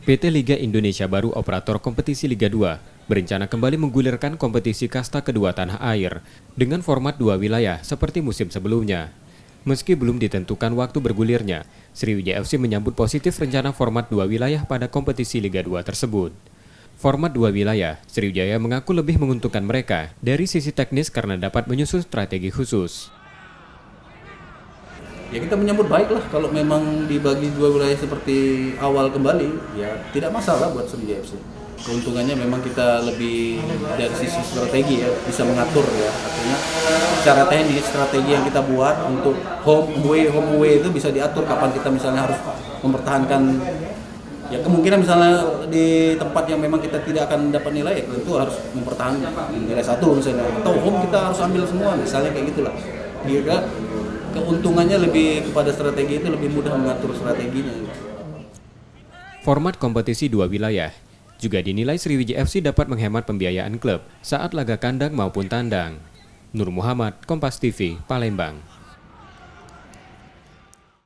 PT Liga Indonesia Baru, operator kompetisi Liga 2, berencana kembali menggulirkan kompetisi kasta kedua tanah air dengan format dua wilayah seperti musim sebelumnya. Meski belum ditentukan waktu bergulirnya, Sriwijaya FC menyambut positif rencana format dua wilayah pada kompetisi Liga 2 tersebut. Format dua wilayah, Sriwijaya mengaku lebih menguntungkan mereka dari sisi teknis karena dapat menyusun strategi khusus. Ya kita menyambut baik lah kalau memang dibagi dua wilayah seperti awal kembali, ya tidak masalah buat Sriwijaya FC. Keuntungannya memang kita lebih dari sisi strategi ya, bisa mengatur ya, artinya secara teknis strategi yang kita buat untuk home away itu bisa diatur kapan kita misalnya harus mempertahankan. Ya kemungkinan misalnya di tempat yang memang kita tidak akan dapat nilai, ya tentu harus mempertahankan nilai 1 misalnya, atau home kita harus ambil semua misalnya kayak gitulah. Kira keuntungannya lebih kepada strategi, itu lebih mudah mengatur strateginya. Format kompetisi dua wilayah juga dinilai Sriwijaya FC dapat menghemat pembiayaan klub saat laga kandang maupun tandang. Nur Muhammad, Kompas TV, Palembang.